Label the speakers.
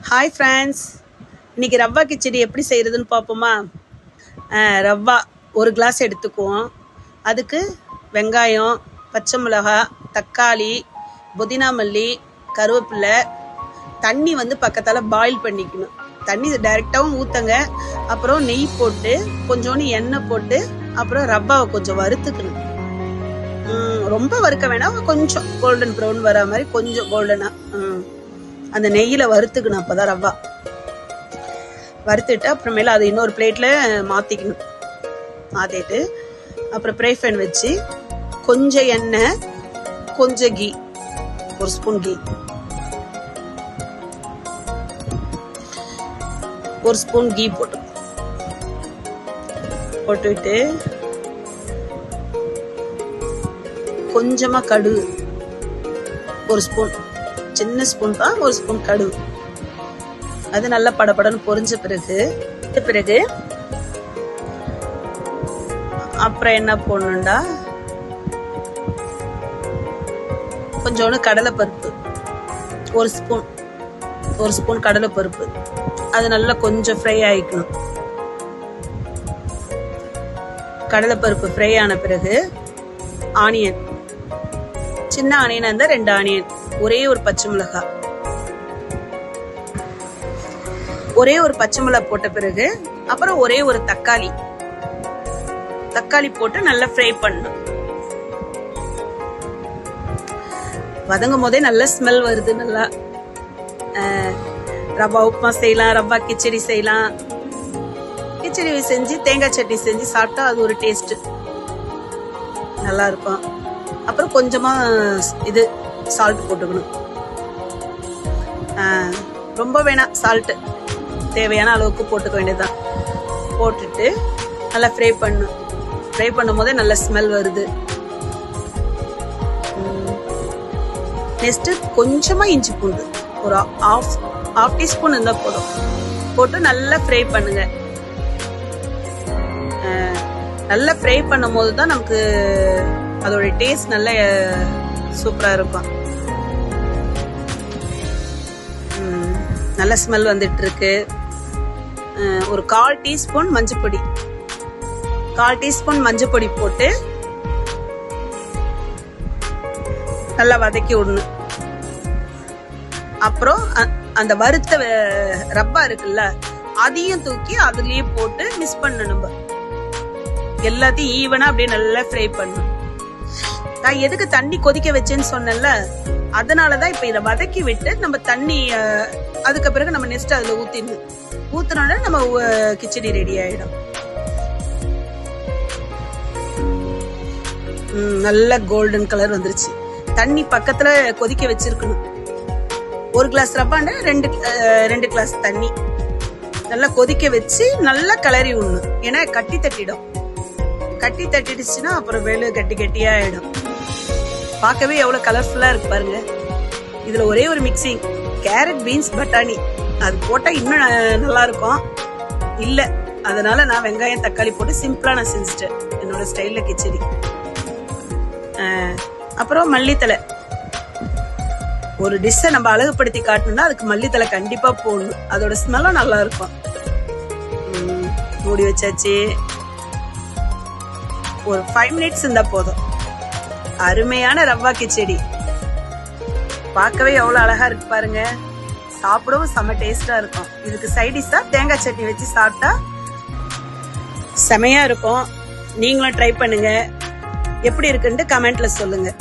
Speaker 1: Hi friends, இன்றைக்கி ரவா கிச்சடி எப்படி செய்கிறதுன்னு பார்ப்போமா. ரவா ஒரு கிளாஸ் எடுத்துக்குவோம். அதுக்கு வெங்காயம், பச்சை மிளகா, தக்காளி, புதினா மல்லி, கருவேப்பிலை, தண்ணி பக்கத்தால் பாயில் பண்ணிக்கணும். தண்ணி டைரெக்டாகவும் ஊற்றுங்க. அப்புறம் நெய் போட்டு கொஞ்சோண்டு எண்ணெய் போட்டு அப்புறம் ரவாவை கொஞ்சம் வறுத்துக்கணும். ரொம்ப வறுக்க வேணாம், கொஞ்சம் கோல்டன் ப்ரௌன் வர மாதிரி கொஞ்சம் கோல்டனாக அந்த நெய்யில் வறுத்துக்கணும். அப்போ தான் ரவா வறுத்துட்டு அப்புறமேல அதை இன்னொரு பிளேட்டில் மாற்றிக்கணும். மாற்றிட்டு அப்புறம் ஃப்ரை பேன் வச்சு கொஞ்சம் எண்ணெய், கொஞ்சம் கீ, ஒரு ஸ்பூன் கீ, ஒரு ஸ்பூன் கீ போட்டுவிட்டு கொஞ்சமாக கடுகு, ஒரு ஸ்பூன், சின்ன ஸ்பூன் தான், ஒரு ஸ்பூன் கடுகு. அது நல்லா படபடன்னு பொரிஞ்ச பிறகு அப்புறம் என்ன போடணும்டா, கொஞ்சோண்டு கடலைப்பருப்பு, ஒரு ஸ்பூன் கடலைப்பருப்பு. அது நல்லா கொஞ்சம் ஃப்ரை ஆயிக்கணும். கடலைப்பருப்பு ஃப்ரை ஆன பிறகு ஆனியன், சின்ன ஆனியன் இருந்தா 2 ஆனியன், ஒரே ஒரு பச்சை மிளகாய், போட்ட பிறகு அப்புறம் ஒரே ஒரு தக்காளி போட்டு நல்லா ஃப்ரை பண்ணணும். வதங்கும் போதே நல்ல ஸ்மெல் வருது. நல்லா ரவா உப்புமா செய்யலாம், ரவா கிச்சடி செய்யலாம். கிச்சடி செஞ்சு தேங்காய் சட்னி செஞ்சு சாப்பிட்டா அது ஒரு டேஸ்ட் நல்லா இருக்கும். அப்புறம் கொஞ்சமா இது சால்ட் போட்டுக்கணும். ரொம்ப வேணாம், சால்ட் தேவையான அளவுக்கு போட்டுக்க வேண்டியதுதான். போட்டுட்டு நல்லா ஃப்ரை பண்ணும் போதே நல்ல ஸ்மெல் வருது. நெக்ஸ்ட் கொஞ்சமா இஞ்சி பூண்டு, ஒரு ஹாஃப் டீஸ்பூன் இருந்தா போதும். போட்டு நல்லா ஃப்ரை பண்ணுங்க. நல்லா ஃப்ரை பண்ணும் போது தான் நமக்கு அதோட டேஸ்ட் நல்ல சூப்பரா இருக்கும். நல்ல ஸ்மெல் வந்துட்டு இருக்கு. ஒரு 1/4 டீஸ்பூன் மஞ்சப்பொடி போட்டு நல்லா வதக்கி விடணும். அப்புறம் அந்த வறுத்த ரவா இருக்குல்ல, அதையும் தூக்கி அதுலயே போட்டு மிக்ஸ் பண்ணணும். நம்ம எல்லாத்தையும் ஈவனா அப்படியே நல்லா ஃப்ரை பண்ணணும். நான் எதுக்கு தண்ணி கொதிக்க வச்சேன்னு சொன்னேன்ல, அதனாலதான் இப்ப இதை வதக்கி விட்டு நம்ம தண்ணி அதுக்கு பிறகு நம்ம நெக்ஸ்ட் அதுல ஊத்தினோட நம்ம கிச்சடி ரெடி ஆயிடும். நல்ல கோல்டன் கலர் வந்துருச்சு. தண்ணி பக்கத்துல கொதிக்க வச்சிருக்கணும். 1 கிளாஸ் ரவாண்ட 2 கிளாஸ் தண்ணி நல்லா கொதிக்க வச்சு நல்லா கிளறி விடணும். ஏன்னா கட்டி தட்டிடுச்சுன்னா அப்புறம் வேலை கட்டியா ஆயிடும். பார்க்கவே எவ்வளவு கலர்ஃபுல்லா இருக்கு பாருங்க. இதுல ஒரே ஒரு மிக்சிங், கேரட், பீன்ஸ், பட்டாணி, அது போட்டா இன்னும் நல்லா இருக்கும். இல்ல, அதனால நான் வெங்காயம், தக்காளி போட்டு சிம்பிளா நான் செஞ்சுட்டேன் என்னோட ஸ்டைல்ல கிச்சடி. அப்புறம் மல்லித்தலை, ஒரு டிஷ்ஷை நம்ம அழகுபடுத்தி காட்டணும்னா அதுக்கு மல்லித்தலை கண்டிப்பா போடணும். அதோட ஸ்மெல்லும் நல்லா இருக்கும். மூடி வச்சாச்சு. ஒரு 5 மினிட்ஸ் இருந்தா போதும். அருமையான ரவா கிச்சடி பார்க்கவே எவ்வளவு அழகா இருக்கு பாருங்க. சாப்பிடவும் செம டேஸ்டா இருக்கும். இதுக்கு சைடிஷா தேங்காய் சட்னி வச்சு சாப்பிட்டா செமையா இருக்கும். நீங்களும் ட்ரை பண்ணுங்க. எப்படி இருக்குன்னு கமெண்ட்ல சொல்லுங்க.